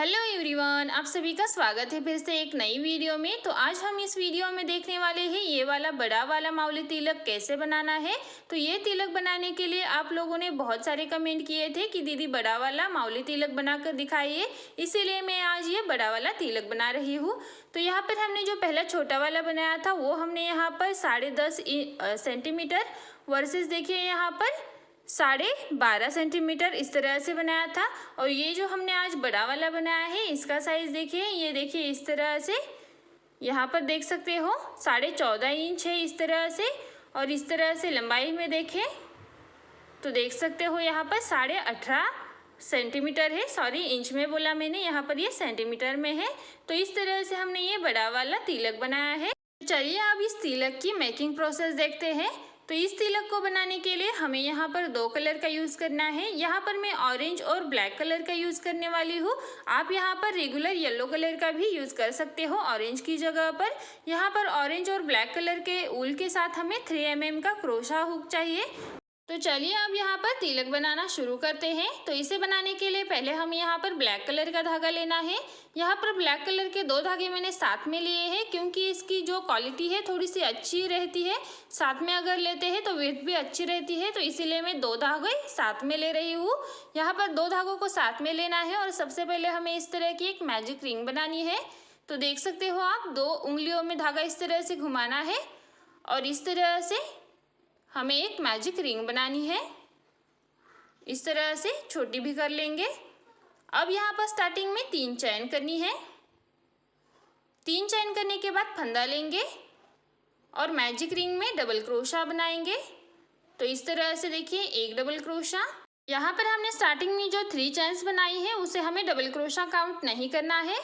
Hello everyone, आप सभी का स्वागत है फिर से एक नई वीडियो में। तो आज हम इस वीडियो में देखने वाले हैं ये वाला बड़ा वाला माउली तिलक कैसे बनाना है। तो ये तिलक बनाने के लिए आप लोगों ने बहुत सारे कमेंट किए थे कि दीदी बड़ा वाला माउली तिलक बनाकर दिखाइए, इसीलिए मैं आज ये बड़ा वाला तिलक बना रही हूँ। तो यहाँ पर हमने जो पहला छोटा वाला बनाया था वो हमने यहाँ पर 10.5 सेंटीमीटर वर्सेस देखिए यहाँ पर 12.5 सेंटीमीटर इस तरह से बनाया था। और ये जो हमने आज बड़ा वाला बनाया है इसका साइज देखिए, ये देखिए इस तरह से यहाँ पर देख सकते हो 14.5 इंच है इस तरह से। और इस तरह से लंबाई में देखें तो देख सकते हो यहाँ पर 18.5 सेंटीमीटर है। सॉरी, इंच में बोला मैंने, यहाँ पर ये सेंटीमीटर में है। तो इस तरह से हमने ये बड़ा वाला तिलक बनाया है। चलिए अब इस तिलक की मेकिंग प्रोसेस देखते हैं। तो इस तिलक को बनाने के लिए हमें यहाँ पर 2 कलर का यूज़ करना है। यहाँ पर मैं ऑरेंज और ब्लैक कलर का यूज़ करने वाली हूँ। आप यहाँ पर रेगुलर येलो कलर का भी यूज़ कर सकते हो ऑरेंज की जगह पर। यहाँ पर ऑरेंज और ब्लैक कलर के ऊल के साथ हमें 3 mm का क्रोशा हुक चाहिए। तो चलिए अब यहाँ पर तिलक बनाना शुरू करते हैं। तो इसे बनाने के लिए पहले हम यहाँ पर ब्लैक कलर का धागा लेना है। यहाँ पर ब्लैक कलर के 2 धागे मैंने साथ में लिए हैं क्योंकि इसकी जो क्वालिटी है थोड़ी सी अच्छी रहती है। साथ में अगर लेते हैं तो विड्थ भी अच्छी रहती है, तो इसीलिए मैं 2 धागे साथ में ले रही हूँ। यहाँ पर 2 धागों को साथ में लेना है और सबसे पहले हमें इस तरह की एक मैजिक रिंग बनानी है। तो देख सकते हो आप 2 उंगलियों में धागा इस तरह से घुमाना है और इस तरह से हमें एक मैजिक रिंग बनानी है। इस तरह से छोटी भी कर लेंगे। अब यहाँ पर स्टार्टिंग में 3 चेन करनी है। 3 चेन करने के बाद फंदा लेंगे और मैजिक रिंग में डबल क्रोशा बनाएंगे। तो इस तरह से देखिए एक डबल क्रोशा। यहाँ पर हमने स्टार्टिंग में जो 3 चेन्स बनाई है उसे हमें डबल क्रोशा काउंट नहीं करना है।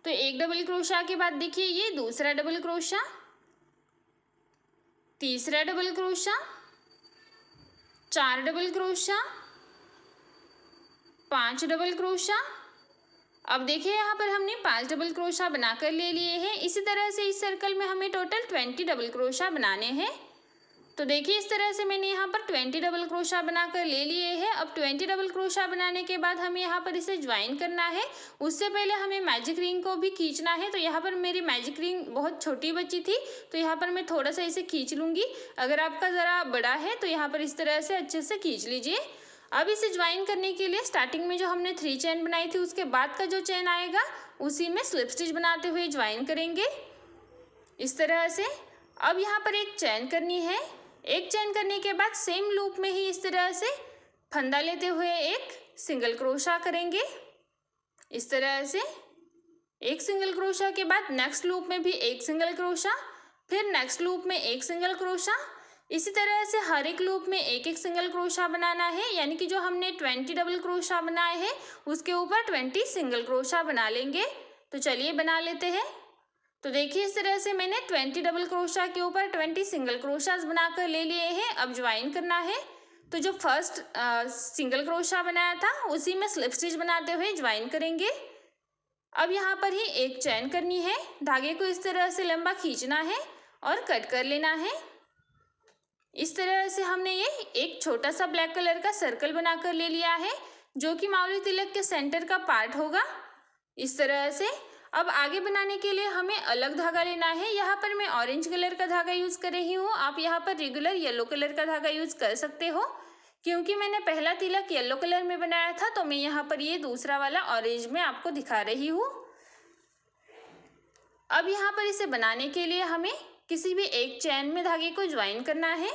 तो एक डबल क्रोशा के बाद देखिए ये दूसरा डबल क्रोशा, तीसरा double crochet, 4 double crochet, 5 double crochet. अब देखिए यहाँ पर हमने 5 डबल क्रोशा बनाकर ले लिए हैं। इसी तरह से इस सर्कल में हमें टोटल 20 डबल क्रोशा बनाने हैं। तो देखिए इस तरह से मैंने यहाँ पर 20 डबल क्रोशा बनाकर ले लिए हैं। अब 20 डबल क्रोशा बनाने के बाद हमें यहाँ पर इसे ज्वाइन करना है। उससे पहले हमें मैजिक रिंग को भी खींचना है। तो यहाँ पर मेरी मैजिक रिंग बहुत छोटी बची थी, तो यहाँ पर मैं थोड़ा सा इसे खींच लूँगी। अगर आपका ज़रा बड़ा है तो यहाँ पर इस तरह से अच्छे से खींच लीजिए। अब इसे ज्वाइन करने के लिए स्टार्टिंग में जो हमने 3 चेन बनाई थी उसके बाद का जो चेन आएगा उसी में स्लिप स्टिच बनाते हुए ज्वाइन करेंगे इस तरह से। अब यहाँ पर एक चेन करनी है। एक चेन करने के बाद सेम लूप में ही इस तरह से फंदा लेते हुए एक सिंगल क्रोशा करेंगे इस तरह से। एक सिंगल क्रोशा के बाद नेक्स्ट लूप में भी एक सिंगल क्रोशा, फिर नेक्स्ट लूप में एक सिंगल क्रोशा। इसी तरह से हर एक लूप में एक एक सिंगल क्रोशा बनाना है, यानी कि जो हमने 20 डबल क्रोशा बनाए हैं उसके ऊपर 20 सिंगल क्रोशा बना लेंगे। तो चलिए बना लेते हैं। तो देखिए इस तरह से मैंने 20 डबल क्रोशा के ऊपर 20 सिंगल क्रोशास बनाकर ले लिए हैं। अब ज्वाइन करना है। तो जो फर्स्ट सिंगल क्रोशा बनाया था उसी में स्लिप स्टिच बनाते हुए ज्वाइन करेंगे। अब यहाँ पर ही एक चेन करनी है। धागे को इस तरह से लंबा खींचना है और कट कर लेना है। इस तरह से हमने ये एक छोटा सा ब्लैक कलर का सर्कल बनाकर ले लिया है जो कि माउली तिलक के सेंटर का पार्ट होगा इस तरह से। अब आगे बनाने के लिए हमें अलग धागा लेना है। यहाँ पर मैं ऑरेंज कलर का धागा यूज़ कर रही हूँ। आप यहाँ पर रेगुलर येलो कलर का धागा यूज़ कर सकते हो। क्योंकि मैंने पहला तिलक येलो कलर में बनाया था तो मैं यहाँ पर ये दूसरा वाला ऑरेंज में आपको दिखा रही हूँ। अब यहाँ पर इसे बनाने के लिए हमें किसी भी एक चेन में धागे को ज्वाइन करना है।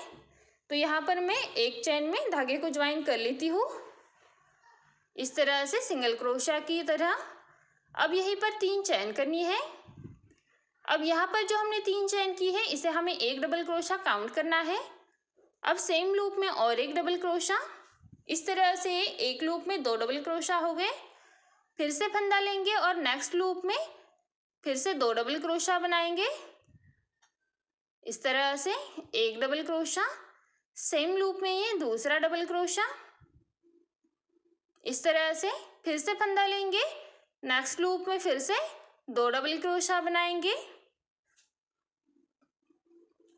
तो यहाँ पर मैं एक चेन में धागे को ज्वाइन कर लेती हूँ इस तरह से सिंगल क्रोशा की तरह। अब यहीं पर 3 चेन करनी है। अब यहाँ पर जो हमने 3 चेन की है इसे हमें एक डबल क्रोशा काउंट करना है। अब सेम लूप में और एक डबल क्रोशा। इस तरह से एक लूप में 2 डबल क्रोशा हो गए। फिर से फंदा लेंगे और नेक्स्ट लूप में फिर से 2 डबल क्रोशा बनाएंगे इस तरह से, एक डबल क्रोशा। सेम लूप में ये दूसरा डबल क्रोशा इस तरह से। फिर से फंदा लेंगे, नेक्स्ट लूप में फिर से 2 डबल क्रोशा बनाएंगे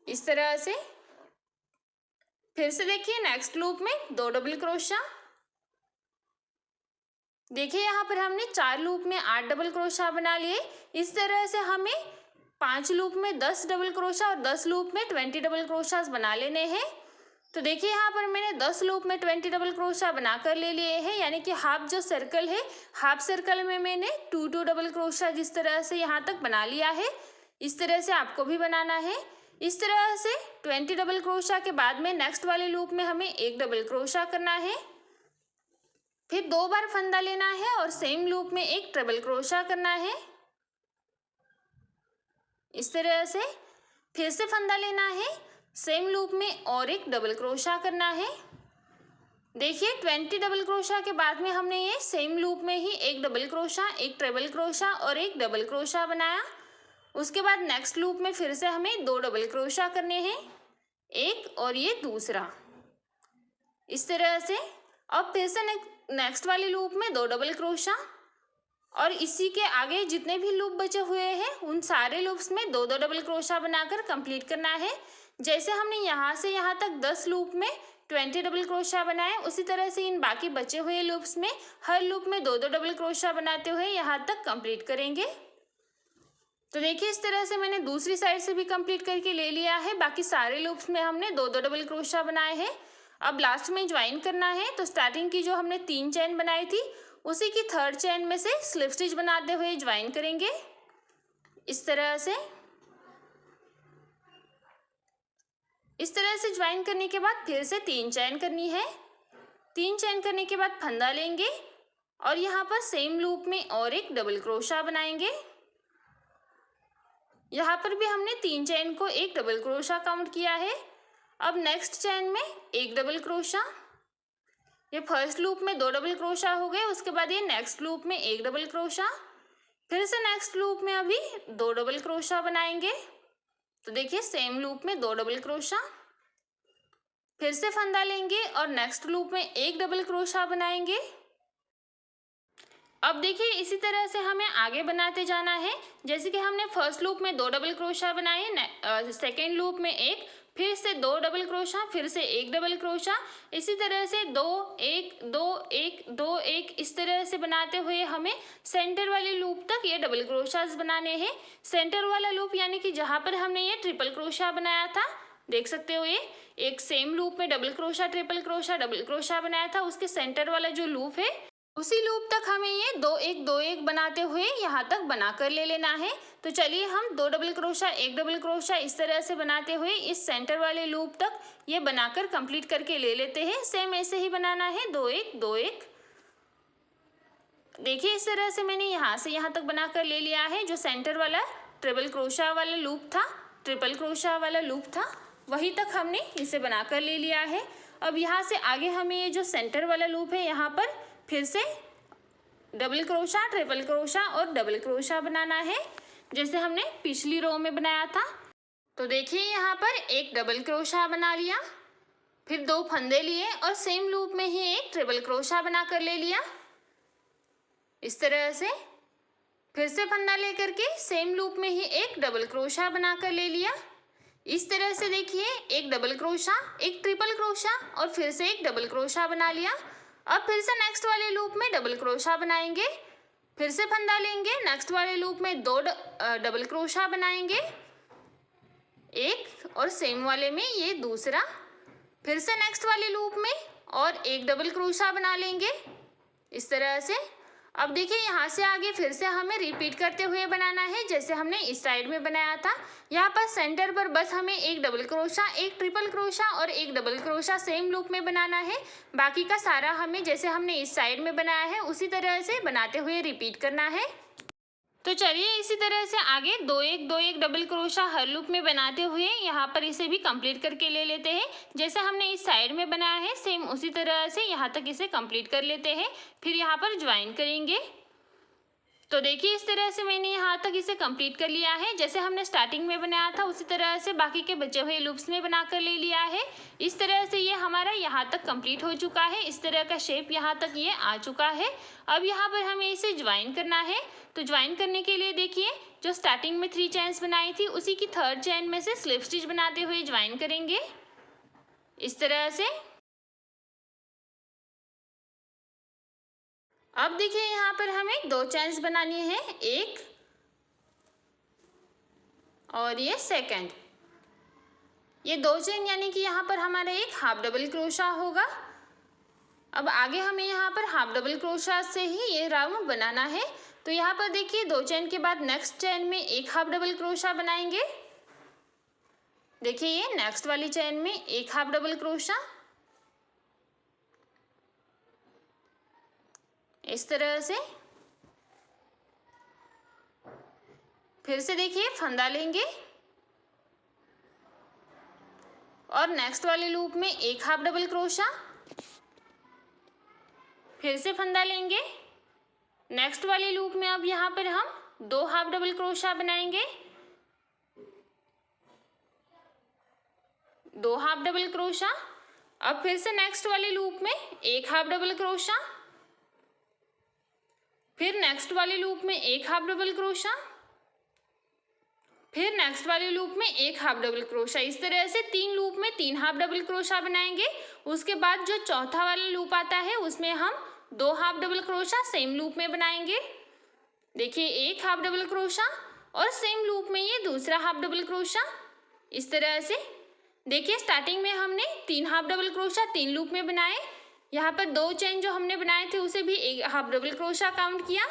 इस तरह से। फिर से देखिए नेक्स्ट लूप में 2 डबल क्रोशा, देखिए यहाँ पर हमने 4 लूप में 8 डबल क्रोशा बना लिए। इस तरह से हमें 5 लूप में 10 डबल क्रोशा और 10 लूप में 20 डबल क्रोशास बना लेने हैं। तो देखिए यहाँ पर मैंने 10 लूप में 20 डबल क्रोशा बना कर ले लिए हैं, यानी कि हाफ जो सर्कल है, हाफ सर्कल में मैंने 2 डबल क्रोशा जिस तरह से यहाँ तक बना लिया है, इस तरह से आपको भी बनाना है। इस तरह से 20 डबल क्रोशा के बाद में नेक्स्ट वाले लूप में हमें 1 डबल क्रोशा करना है, फिर 2 बार फंदा लेना है और सेम लूप में एक ट्रिपल क्रोशा करना है। इस तरह से फिर से फंदा लेना है, सेम लूप में और एक डबल क्रोशा करना है। देखिए 20 डबल क्रोशा के बाद में हमने ये सेम लूप में ही एक डबल क्रोशा, एक ट्रिपल क्रोशा और एक डबल क्रोशा बनाया। उसके बाद नेक्स्ट लूप में फिर से हमें 2 डबल क्रोशा करने हैं, एक और ये दूसरा। इस तरह से अब फिर से नेक्स्ट वाले लूप में 2 डबल क्रोशा और इसी के आगे जितने भी लूप बचे हुए हैं उन सारे लूप्स में 2 डबल क्रोशा बनाकर कंप्लीट करना है। जैसे हमने यहाँ से यहाँ तक 10 लूप में 20 डबल क्रोशा बनाए, उसी तरह से इन बाकी बचे हुए लूप्स में हर लूप में 2 डबल क्रोशा बनाते हुए यहाँ तक कंप्लीट करेंगे। तो देखिए इस तरह से मैंने दूसरी साइड से भी कंप्लीट करके ले लिया है। बाकी सारे लूप्स में हमने 2 डबल क्रोशा बनाए हैं। अब लास्ट में ज्वाइन करना है, तो स्टार्टिंग की जो हमने 3 चेन बनाई थी उसी की 3rd चेन में से स्लिप स्टिच बनाते हुए ज्वाइन करेंगे। इस तरह से ज्वाइन करने के बाद फिर से 3 चेन करनी है। 3 चेन करने के बाद फंदा लेंगे और यहाँ पर सेम लूप में और एक डबल क्रोशा बनाएंगे। यहाँ पर भी हमने 3 चेन को एक डबल क्रोशा काउंट किया है। अब नेक्स्ट चेन में एक डबल क्रोशा, ये फर्स्ट लूप में 2 डबल क्रोशा हो गए। उसके बाद ये नेक्स्ट लूप में एक डबल क्रोशा, फिर से नेक्स्ट लूप में अभी 2 डबल क्रोशा बनाएंगे। तो देखिए सेम लूप में 2 डबल क्रोशा, फिर से फंदा लेंगे और नेक्स्ट लूप में एक डबल क्रोशा बनाएंगे। अब देखिए इसी तरह से हमें आगे बनाते जाना है। जैसे कि हमने फर्स्ट लूप में 2 डबल क्रोशा बनाए, सेकेंड लूप में एक, फिर से 2 डबल क्रोशा, फिर से एक डबल क्रोशा, इसी तरह से 2 1 2 1 2 1 इस तरह से बनाते हुए हमें सेंटर वाले लूप तक ये डबल क्रोशास बनाने हैं। सेंटर वाला लूप यानी कि जहाँ पर हमने ये ट्रिपल क्रोशा बनाया था, देख सकते हो ये एक सेम लूप में double crochet triple crochet double crochet बनाया था, उसके सेंटर वाला जो लूप है उसी लूप तक हमें ये 2 1 2 1 बनाते हुए यहाँ तक बना कर ले लेना है। तो चलिए हम 2 डबल क्रोशा एक डबल क्रोशा इस तरह से बनाते हुए इस सेंटर वाले लूप तक ये बनाकर कंप्लीट करके ले लेते हैं। सेम ऐसे ही बनाना है 2 1 2 1। देखिए इस तरह से मैंने यहाँ से यहाँ तक बनाकर ले लिया है। जो सेंटर वाला ट्रिपल क्रोशा वाला लूप था, ट्रिपल क्रोशा वाला लूप था, वहीं तक हमने इसे बनाकर ले लिया है। अब यहाँ से आगे हमें ये जो सेंटर वाला लूप है यहाँ पर फिर से डबल क्रोशा ट्रिपल क्रोशा और डबल क्रोशा बनाना है, जैसे हमने पिछली रो में बनाया था। तो देखिए यहाँ पर एक डबल क्रोशा बना लिया, फिर 2 फंदे लिए और सेम लूप में ही एक ट्रिपल क्रोशा बना कर ले लिया। इस तरह से फिर से फंदा लेकर के सेम लूप में ही एक डबल क्रोशा बना कर ले लिया। इस तरह से देखिए एक डबल क्रोशा, एक ट्रिपल क्रोशा और फिर से एक डबल क्रोशा बना लिया। अब फिर से नेक्स्ट वाले लूप में डबल क्रोशा बनाएंगे, फिर से फंदा लेंगे, नेक्स्ट वाले लूप में 2 डबल क्रोशा बनाएंगे, एक और सेम वाले में ये दूसरा, फिर से नेक्स्ट वाले लूप में और एक डबल क्रोशा बना लेंगे इस तरह से। अब देखिए यहाँ से आगे फिर से हमें रिपीट करते हुए बनाना है जैसे हमने इस साइड में बनाया था। यहाँ पर सेंटर पर बस हमें एक डबल क्रोशा, एक ट्रिपल क्रोशा और एक डबल क्रोशा सेम लूप में बनाना है। बाकी का सारा हमें जैसे हमने इस साइड में बनाया है उसी तरह से बनाते हुए रिपीट करना है। तो चलिए इसी तरह से आगे 2 1 2 1 डबल क्रोशा हर लूप में बनाते हुए यहाँ पर इसे भी कंप्लीट करके ले लेते हैं। जैसे हमने इस साइड में बनाया है सेम उसी तरह से यहाँ तक इसे कंप्लीट कर लेते हैं, फिर यहाँ पर ज्वाइन करेंगे। तो देखिए इस तरह से मैंने यहाँ तक इसे कंप्लीट कर लिया है। जैसे हमने स्टार्टिंग में बनाया था उसी तरह से बाकी के बचे हुए लूप्स में बना कर ले लिया है। इस तरह से ये हमारा यहाँ तक कंप्लीट हो चुका है। इस तरह का शेप यहाँ तक ये आ चुका है। अब यहाँ पर हमें इसे ज्वाइन करना है। तो ज्वाइन करने के लिए देखिए जो स्टार्टिंग में 3 चेन्स बनाई थी उसी की 3rd चेन में से स्लिप स्टिच बनाते हुए ज्वाइन करेंगे इस तरह से। अब देखिए यहाँ पर हमें दो चेन्स बनानी है, एक और ये सेकंड। ये दो चेन यानी कि यहाँ पर हमारा एक हाफ डबल क्रोशा होगा। अब आगे हमें यहाँ पर हाफ डबल क्रोशा से ही ये राउंड बनाना है। तो यहाँ पर देखिए दो चेन के बाद नेक्स्ट चेन में एक हाफ डबल क्रोशा बनाएंगे। देखिए ये नेक्स्ट वाली चेन में एक हाफ डबल क्रोशा, इस तरह से। फिर से देखिए फंदा लेंगे और नेक्स्ट वाले लूप में एक हाफ डबल क्रोशा, फिर से फंदा लेंगे। नेक्स्ट वाले लूप में अब यहाँ पर हम दो हाफ डबल क्रोशा बनाएंगे, दो हाफ डबल क्रोशा। अब फिर से नेक्स्ट वाले लूप में एक हाफ डबल क्रोशा, फिर नेक्स्ट वाले लूप में एक हाफ डबल क्रोशा, फिर नेक्स्ट वाले लूप में एक हाफ डबल क्रोशा। इस तरह से तीन लूप में तीन हाफ डबल क्रोशा बनाएंगे। उसके बाद जो चौथा वाला लूप आता है उसमें हम दो half double crochet same loop में बनाएंगे। देखिए एक हाफ डबल क्रोशा और सेम लूप में ये दूसरा हाफ डबल क्रोशा, इस तरह से। देखिए स्टार्टिंग में हमने तीन हाफ डबल क्रोशा तीन लूप में बनाए। यहाँ पर दो चेन जो हमने बनाए थे उसे भी एक हाफ डबल क्रोशा काउंट किया।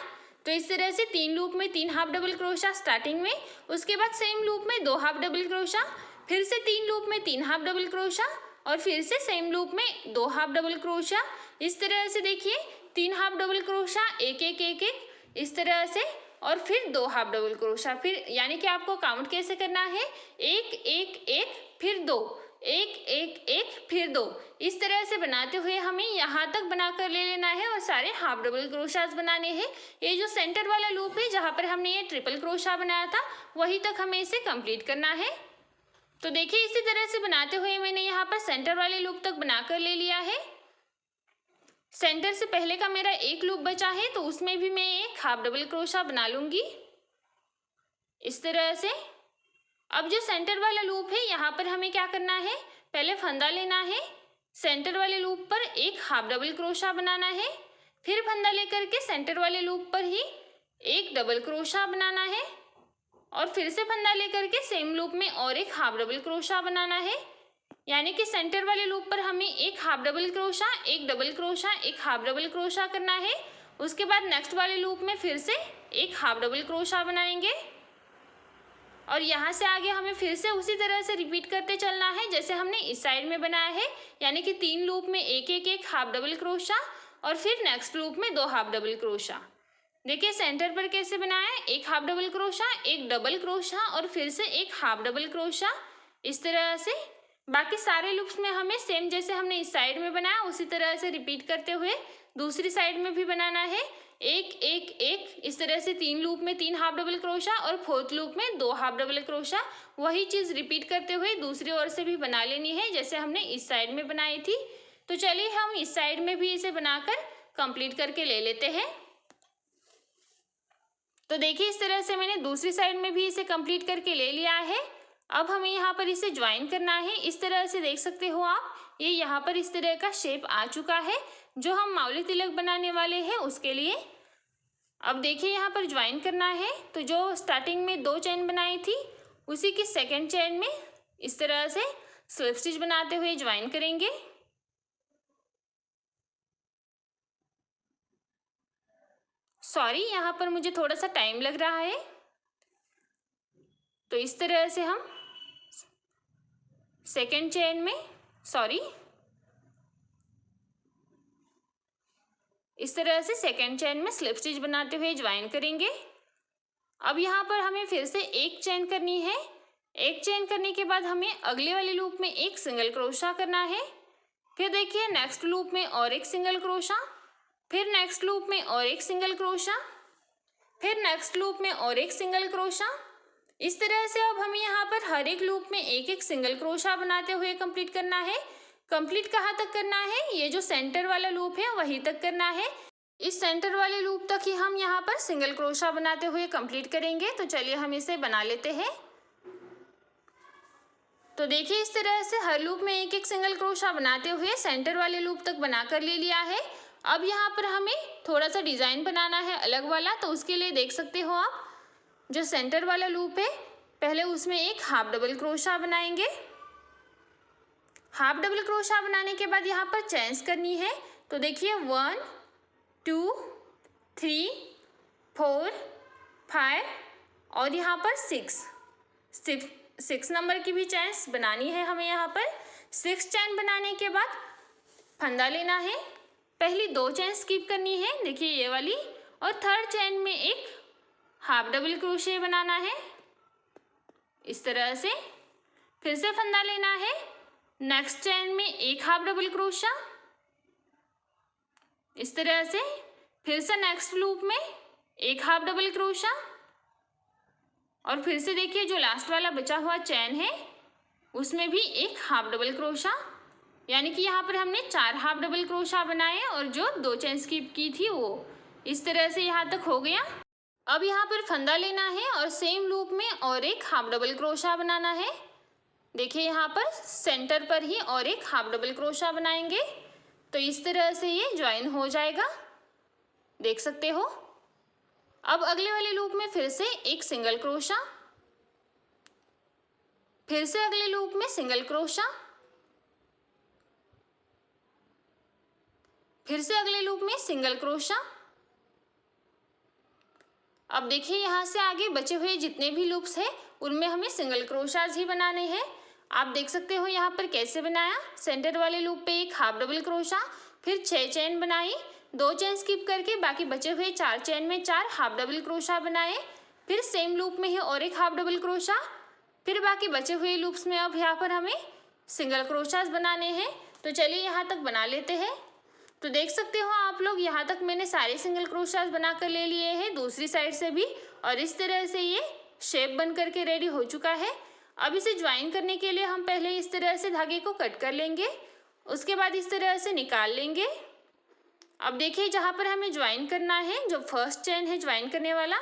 तो इस तरह से तीन लूप में तीन हाफ डबल क्रोशा स्टार्टिंग में, उसके बाद सेम लूप में दो हाफ डबल क्रोशा, फिर से तीन लूप में तीन हाफ डबल क्रोशा और फिर से सेम लूप में दो हाफ डबल क्रोशा। इस तरह से देखिए तीन हाफ डबल क्रोशा एक एक एक एक, इस तरह से, और फिर दो हाफ डबल क्रोशा। फिर यानी कि आपको काउंट कैसे करना है, एक एक एक फिर दो, एक एक एक फिर दो, इस तरह से बनाते हुए हमें यहाँ तक बनाकर ले लेना है और सारे हाफ डबल क्रोशास बनाने हैं। ये जो सेंटर वाला लूप है जहाँ पर हमने ये ट्रिपल क्रोशा बनाया था वहीं तक हमें इसे कंप्लीट करना है। तो देखिए इसी तरह से बनाते हुए मैंने यहाँ पर सेंटर वाले लूप तक बनाकर ले लिया है। सेंटर से पहले का मेरा एक लूप बचा है तो उसमें भी मैं एक हाफ डबल क्रोशा बना लूंगी, इस तरह से। अब जो सेंटर वाला लूप है यहाँ पर हमें क्या करना है, पहले फंदा लेना है, सेंटर वाले लूप पर एक हाफ डबल क्रोशा बनाना है, फिर फंदा लेकर के सेंटर वाले लूप पर ही एक डबल क्रोशा बनाना है और फिर से फंदा लेकर के सेम लूप में और एक हाफ डबल क्रोशा बनाना है। यानी कि सेंटर वाले लूप पर हमें एक हाफ डबल क्रोशा, एक डबल क्रोशा, एक हाफ डबल क्रोशा करना है। उसके बाद नेक्स्ट वाले लूप में फिर से एक हाफ डबल क्रोशा बनाएंगे और यहाँ से आगे हमें फिर से उसी तरह से रिपीट करते चलना है जैसे हमने इस साइड में बनाया है। यानी कि तीन लूप में एक एक एक हाफ डबल क्रोशा और फिर नेक्स्ट लूप में दो हाफ डबल क्रोशा। देखिए सेंटर पर कैसे बनाया है, एक हाफ डबल क्रोशा, एक डबल क्रोशा और फिर से एक हाफ डबल क्रोशा, इस तरह से। बाकी सारे लूप्स में हमें सेम जैसे हमने इस साइड में बनाया उसी तरह से रिपीट करते हुए दूसरी साइड में भी बनाना है, एक एक एक, इस तरह से तीन लूप में तीन हाफ डबल क्रोशा और फोर्थ लूप में दो हाफ डबल क्रोशा। वही चीज़ रिपीट करते हुए दूसरी ओर से भी बना लेनी है जैसे हमने इस साइड में बनाई थी। तो चलिए हम इस साइड में भी इसे बनाकर कंप्लीट करके ले लेते हैं। तो देखिए इस तरह से मैंने दूसरी साइड में भी इसे कंप्लीट करके ले लिया है। अब हमें यहाँ पर इसे ज्वाइन करना है। इस तरह से देख सकते हो आप, ये यहाँ पर इस तरह का शेप आ चुका है जो हम मावली तिलक बनाने वाले हैं उसके लिए। अब देखिए यहाँ पर ज्वाइन करना है, तो जो स्टार्टिंग में दो चेन बनाई थी उसी की सेकंड चेन में इस तरह से स्लिप स्टिच बनाते हुए ज्वाइन करेंगे। सॉरी, यहाँ पर मुझे थोड़ा सा टाइम लग रहा है। तो इस तरह से हम सेकंड चेन में, इस तरह से सेकंड चेन में स्लिप स्टिच बनाते हुए ज्वाइन करेंगे। अब यहाँ पर हमें फिर से एक चेन करनी है। एक चेन करने के बाद हमें अगले वाले लूप में एक सिंगल क्रोशा करना है। फिर देखिए नेक्स्ट लूप में और एक सिंगल क्रोशा, फिर नेक्स्ट लूप में और एक सिंगल क्रोशा, फिर नेक्स्ट लूप में और एक सिंगल क्रोशा। इस तरह से अब हमें यहाँ पर हर एक लूप में एक एक सिंगल क्रोशा बनाते हुए कंप्लीट करना है। कंप्लीट कहाँ तक करना है, ये जो सेंटर वाला लूप है वहीं तक करना है। इस सेंटर वाले लूप तक ही हम यहाँ पर सिंगल क्रोशा बनाते हुए कंप्लीट करेंगे। तो चलिए हम इसे बना लेते हैं। तो देखिए इस तरह से हर लूप में एक एक सिंगल क्रोशा बनाते हुए सेंटर वाले लूप तक बनाकर ले लिया है। अब यहाँ पर हमें थोड़ा सा डिज़ाइन बनाना है अलग वाला, तो उसके लिए देख सकते हो आप जो सेंटर वाला लूप है पहले उसमें एक हाफ डबल क्रोशा बनाएंगे। हाफ डबल क्रोशा बनाने के बाद यहाँ पर चेन्स करनी है। तो देखिए 1 2 3 4 5 और यहाँ पर 6 नंबर की भी चेन्स बनानी है हमें। यहाँ पर 6 चेन बनाने के बाद फंदा लेना है। पहली 2 चेन स्किप करनी है, देखिए ये वाली, और थर्ड चेन में एक हाफ डबल क्रोशे बनाना है इस तरह से। फिर से फंदा लेना है, नेक्स्ट चेन में एक हाफ डबल क्रोशा इस तरह से। फिर से नेक्स्ट लूप में एक हाफ डबल क्रोशा और फिर से देखिए जो लास्ट वाला बचा हुआ चेन है उसमें भी एक हाफ डबल क्रोशा, यानी कि यहाँ पर हमने 4 हाफ डबल क्रोशा बनाए और जो 2 चेन स्किप की थी वो। इस तरह से यहाँ तक हो गया। अब यहाँ पर फंदा लेना है और सेम लूप में और एक हाफ डबल क्रोशा बनाना है। देखिए यहाँ पर सेंटर पर ही और एक हाफ डबल क्रोशा बनाएंगे, तो इस तरह से ये ज्वाइन हो जाएगा, देख सकते हो। अब अगले वाले लूप में फिर से एक सिंगल क्रोशा, फिर से अगले लूप में सिंगल क्रोशा, फिर से अगले लूप में सिंगल क्रोशा। अब देखिए यहाँ से आगे बचे हुए जितने भी लूप्स हैं उनमें हमें सिंगल क्रोशाज ही बनाने हैं। आप देख सकते हो यहाँ पर कैसे बनाया। सेंटर वाले लूप पे एक हाफ डबल क्रोशा, फिर 6 चेन बनाई, 2 चेन स्किप करके बाकी बचे हुए 4 चेन में 4 हाफ डबल क्रोशा बनाए, फिर सेम लूप में ही और एक हाफ डबल क्रोशा, फिर बाकी बचे हुए लूप्स में अब यहाँ पर हमें सिंगल क्रोशाज बनाने हैं। तो चलिए यहाँ तक बना लेते हैं। तो देख सकते हो आप लोग यहाँ तक मैंने सारे सिंगल क्रोशाज बना कर ले लिए हैं दूसरी साइड से भी, और इस तरह से ये शेप बन करके रेडी हो चुका है। अब इसे ज्वाइन करने के लिए हम पहले इस तरह से धागे को कट कर लेंगे, उसके बाद इस तरह से निकाल लेंगे। अब देखिए जहाँ पर हमें ज्वाइन करना है, जो फर्स्ट चेन है ज्वाइन करने वाला,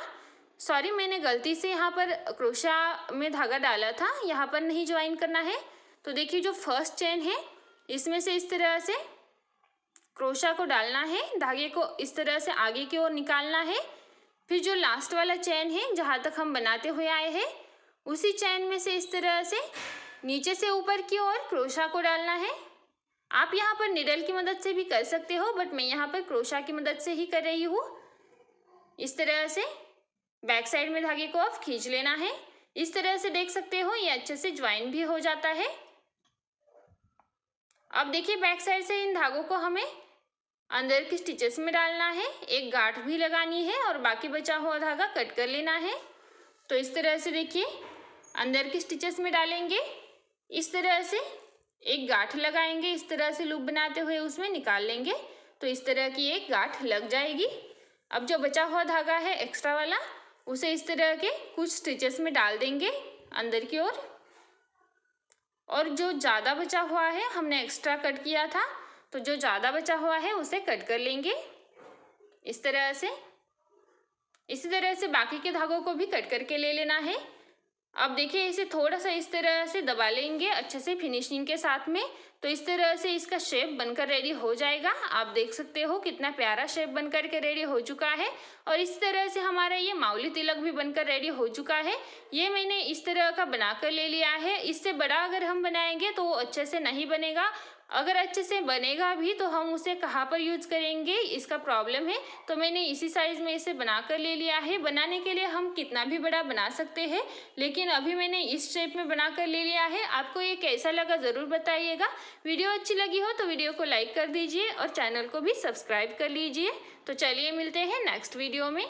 सॉरी मैंने गलती से यहाँ पर क्रोशा में धागा डाला था, यहाँ पर नहीं ज्वाइन करना है। तो देखिए जो फर्स्ट चेन है इसमें से इस तरह से क्रोशा को डालना है, धागे को इस तरह से आगे की ओर निकालना है। फिर जो लास्ट वाला चेन है जहाँ तक हम बनाते हुए आए हैं उसी चेन में से इस तरह से नीचे से ऊपर की ओर क्रोशा को डालना है। आप यहाँ पर निडल की मदद से भी कर सकते हो, बट मैं यहाँ पर क्रोशा की मदद से ही कर रही हूँ। इस तरह से बैक साइड में धागे को अब खींच लेना है। इस तरह से देख सकते हो ये अच्छे से ज्वाइन भी हो जाता है। अब देखिए बैक साइड से इन धागों को हमें अंदर की स्टिचेस में डालना है, एक गांठ भी लगानी है और बाकी बचा हुआ धागा कट कर लेना है। तो इस तरह से देखिए अंदर की स्टिचेस में डालेंगे, इस तरह से एक गांठ लगाएंगे, इस तरह से लूप बनाते हुए उसमें निकाल लेंगे, तो इस तरह की एक गांठ लग जाएगी। अब जो बचा हुआ धागा है एक्स्ट्रा वाला उसे इस तरह के कुछ स्टिचेस में डाल देंगे अंदर की ओर, और जो ज़्यादा बचा हुआ है हमने एक्स्ट्रा कट किया था, तो जो ज़्यादा बचा हुआ है उसे कट कर लेंगे इस तरह से। इसी तरह से बाकी के धागों को भी कट करके ले लेना है। अब देखिए इसे थोड़ा सा इस तरह से दबा लेंगे अच्छे से फिनिशिंग के साथ में, तो इस तरह से इसका शेप बनकर रेडी हो जाएगा। आप देख सकते हो कितना प्यारा शेप बनकर के रेडी हो चुका है, और इस तरह से हमारा ये माउली तिलक भी बनकर रेडी हो चुका है। ये मैंने इस तरह का बनाकर ले लिया है। इससे बड़ा अगर हम बनाएंगे तो वो अच्छे से नहीं बनेगा, अगर अच्छे से बनेगा भी तो हम उसे कहाँ पर यूज़ करेंगे इसका प्रॉब्लम है। तो मैंने इसी साइज़ में इसे बनाकर ले लिया है। बनाने के लिए हम कितना भी बड़ा बना सकते हैं, लेकिन अभी मैंने इस शेप में बनाकर ले लिया है। आपको ये कैसा लगा ज़रूर बताइएगा। वीडियो अच्छी लगी हो तो वीडियो को लाइक कर दीजिए और चैनल को भी सब्सक्राइब कर लीजिए। तो चलिए मिलते हैं नेक्स्ट वीडियो में।